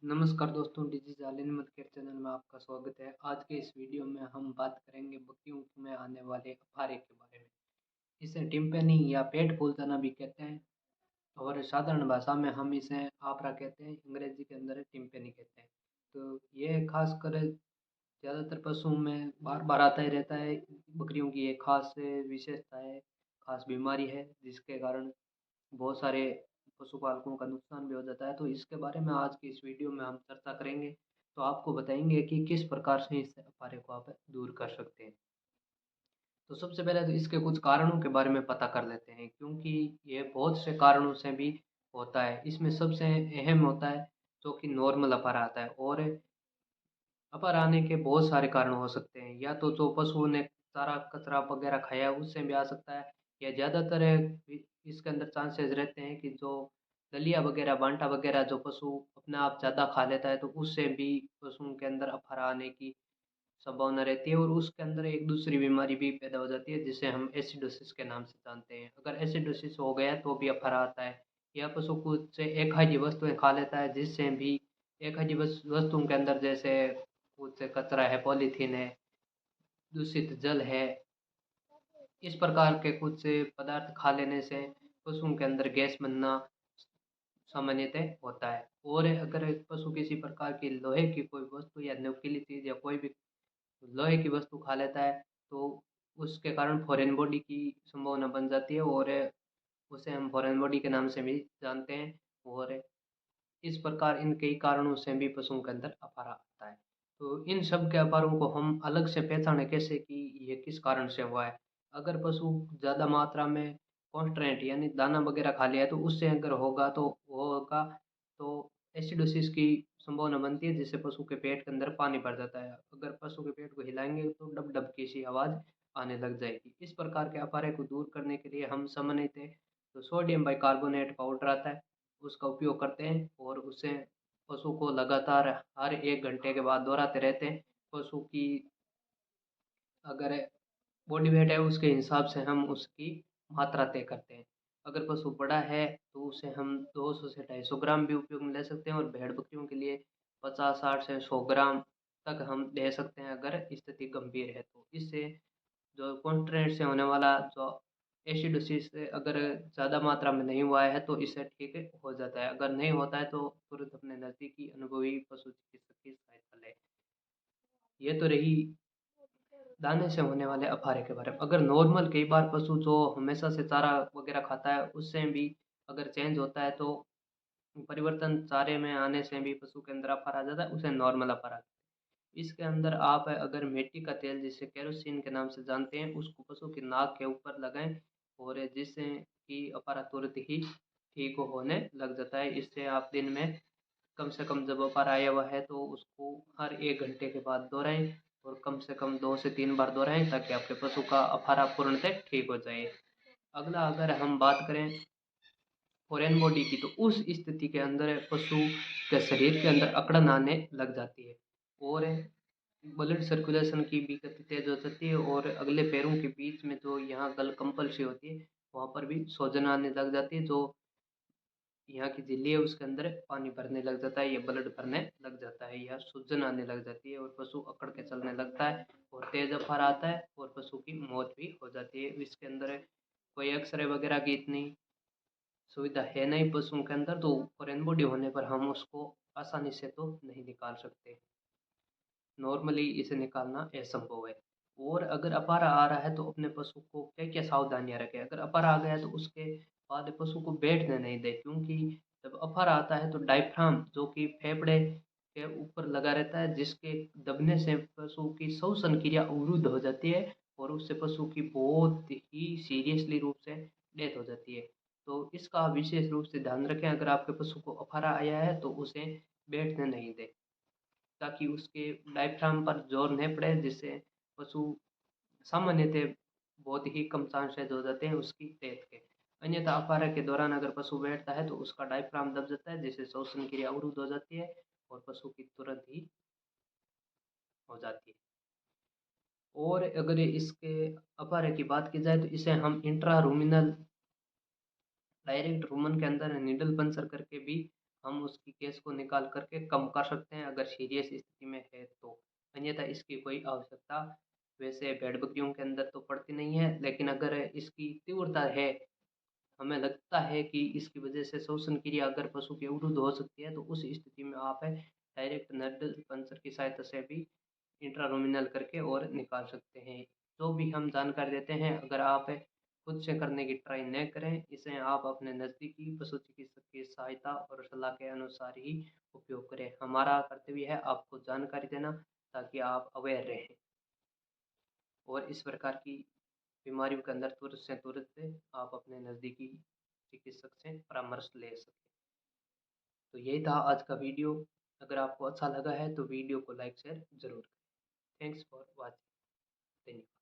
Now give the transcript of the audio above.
नमस्कार दोस्तों, digital animal care channel में आपका स्वागत है। आज के इस वीडियो में हम बात करेंगे बकरियों में आने वाले अफारे के बारे में। इसे टिम्पैनी या पेट फूल जाना भी कहते हैं और साधारण भाषा में हम इसे आफरा कहते हैं, अंग्रेजी के अंदर टिम्पैनी कहते हैं। तो ये खासकर ज़्यादातर पशुओं में बार-बार आता ही रहता है। बकरियों की एक खास विशेषता है, खास बीमारी है जिसके कारण बहुत सारे पशुपालकों का नुकसान भी हो जाता है। तो इसके बारे में आज की इस वीडियो में हम चर्चा करेंगे। तो आपको बताएँगे कि किस प्रकार से इस अफारे को आप दूर कर सकते हैं। तो सबसे पहले तो इसके कुछ कारणों के बारे में पता कर लेते हैं, क्योंकि ये बहुत से कारणों से भी होता है। इसमें सबसे अहम होता है जो कि नॉर्मल अफारा आता है, और अपर आने के बहुत सारे कारण हो सकते हैं। या तो जो पशुओं ने सारा कचरा वगैरह खाया है उससे भी आ सकता है, या ज़्यादातर इसके अंदर चांसेस रहते हैं कि जो दलिया वगैरह बांटा वगैरह जो पशु अपने आप ज़्यादा खा लेता है, तो उससे भी पशुओं के अंदर अफारा आने की संभावना रहती है, और उसके अंदर एक दूसरी बीमारी भी पैदा हो जाती है जिसे हम एसिडोसिस के नाम से जानते हैं। अगर एसिडोसिस हो गया तो भी अफारा आता है। या पशु कुछ से अखाद्य वस्तुएं खा लेता है जिससे भी अखाद्य वस्तुओं के अंदर जैसे कुछ कचरा है, पॉलीथीन है, दूषित जल है, इस प्रकार के कुछ पदार्थ खा लेने से पशुओं के अंदर गैस बनना सामान्यतः होता है। और अगर पशु किसी प्रकार की लोहे की कोई वस्तु या नुकीली चीज़ या कोई भी लोहे की वस्तु खा लेता है, तो उसके कारण फॉरेन बॉडी की संभावना बन जाती है, और उसे हम फॉरेन बॉडी के नाम से भी जानते हैं। और इस प्रकार इन कई कारणों से भी पशुओं के अंदर अफारा आता है। तो इन सब के अफारों को हम अलग से पहचानें कैसे कि ये किस कारण से हुआ है। अगर पशु ज़्यादा मात्रा में कॉन्स्ट्रेंट यानी दाना वगैरह खा लिया है, तो उससे अगर होगा तो वो होगा तो एसिडोसिस की संभावना बनती है, जिससे पशु के पेट के अंदर पानी भर जाता है। अगर पशु के पेट को हिलाएंगे तो डब डब की सी आवाज़ आने लग जाएगी। इस प्रकार के अफारे को दूर करने के लिए हम सामान्यतः तो सोडियम बाइकार्बोनेट पाउडर आता है, उसका उपयोग करते हैं, और उससे पशु को लगातार हर 1 घंटे के बाद दोहराते रहते हैं। पशु की अगर बॉडी वेट है उसके हिसाब से हम उसकी मात्रा तय करते हैं। अगर पशु बड़ा है तो उसे हम 200 से 250 ग्राम भी उपयोग में ले सकते हैं, और भेड़-बकरियों के लिए 50-60 से 100 ग्राम तक हम दे सकते हैं अगर स्थिति गंभीर है तो। इससे जो कॉन्स्टेंट से होने वाला जो एसिडोसिस अगर ज़्यादा मात्रा में नहीं हुआ है तो इससे ठीक हो जाता है। अगर नहीं होता है तो तुरंत अपने नज़दीकी अनुभवी पशु चिकित्सक की सहायता लें। ये तो रही दाने से होने वाले अफारे के बारे में। अगर नॉर्मल कई बार पशु जो हमेशा से चारा वगैरह खाता है उससे भी अगर चेंज होता है, तो परिवर्तन चारे में आने से भी पशु के अंदर अफारा आ जाता है, उसे नॉर्मल अफारा। इसके अंदर आप अगर मिट्टी का तेल जिसे केरोसिन के नाम से जानते हैं उसको पशु की नाक के ऊपर लगाएं, और जिससे कि अपारा तुरंत ही ठीक होने लग जाता है। इससे आप दिन में कम से कम जब अपारा आया हुआ है तो उसको हर 1 घंटे के बाद दोहराएं, और कम से कम 2 से 3 बार दोहराएं ताकि आपके पशु का अफारा पूर्णतः ठीक हो जाए। अगला अगर हम बात करें फॉरेन बॉडी की, तो उस स्थिति के अंदर पशु के शरीर के अंदर अकड़न आने लग जाती है, और ब्लड सर्कुलेशन की भी गति तेज हो जाती है, और अगले पैरों के बीच में जो यहाँ गलकंपल सी होती है वहाँ पर भी सूजन आने लग जाती है। जो यहाँ की झिल्ली है उसके अंदर पानी भरने लग जाता है या ब्लड भरने लग जाता है, या सूजन आने लग जाती है, और पशु अकड़ के चलने लगता है और तेज अफार आता है, और पशु की मौत भी हो जाती है। इसके अंदर कोई एक्सरे वगैरह की इतनी सुविधा है नहीं पशुओं के अंदर, तो फॉरेन बॉडी होने पर हम उसको आसानी से तो नहीं निकाल सकते। नॉर्मली इसे निकालना असंभव है। और अगर अपारा आ रहा है तो अपने पशु को क्या-क्या सावधानियाँ रखें? अगर अपारा आ गया है तो उसके बाद पशु को बैठने नहीं दें, क्योंकि जब अपारा आता है तो डायफ्राम जो कि फेफड़े के ऊपर लगा रहता है, जिसके दबने से पशु की श्वसन क्रिया अवरुद्ध हो जाती है, और उससे पशु की बहुत ही सीरियसली रूप से डेथ हो जाती है। तो इसका विशेष रूप से ध्यान रखें। अगर आपके पशु को अफारा आया है तो उसे बैठने नहीं दें, ताकि उसके डायफ्राम पर जोर नहीं पड़े, जिससे पशु सामान्यतः बहुत ही कम चांसेस हो जाते हैं उसकी डेथ के। अन्यथा अफारा के दौरान अगर पशु बैठता है तो उसका डायफ्राम दब जाता है, जिससे श्वसन क्रिया अवरुद्ध हो जाती है और पशु की तुरंत ही हो जाती है। और अगर इसके अफारे की बात की जाए तो इसे हम इंट्रा रूमिनल डायरेक्ट रूमन के अंदर नीडल पंचर करके भी हम उसकी केस को निकाल करके कम कर सकते हैं अगर सीरियस स्थिति में है तो, अन्यथा इसकी कोई आवश्यकता वैसे भेड़ बकरियों के अंदर तो पड़ती नहीं है। लेकिन अगर इसकी तीव्रता है, हमें लगता है कि इसकी वजह से श्वसन क्रिया अगर पशु की अवरुद्ध हो सकती है, तो उस स्थिति में आप डायरेक्ट नर्डल पंचर की सहायता से भी इंट्राल्यूमिनल करके और निकाल सकते हैं। जो भी हम जानकारी देते हैं, अगर आप खुद से करने की ट्राई न करें, इसे आप अपने नज़दीकी पशु चिकित्सक की सहायता और सलाह के अनुसार ही उपयोग करें। हमारा कर्तव्य है आपको जानकारी देना, ताकि आप अवेयर रहें और इस प्रकार की बीमारियों के अंदर तुरंत से तुरंत आप अपने नज़दीकी चिकित्सक से परामर्श ले सकें। तो यही था आज का वीडियो। अगर आपको अच्छा लगा है तो वीडियो को लाइक शेयर ज़रूर करें। Thanks for watching. धन्यवाद।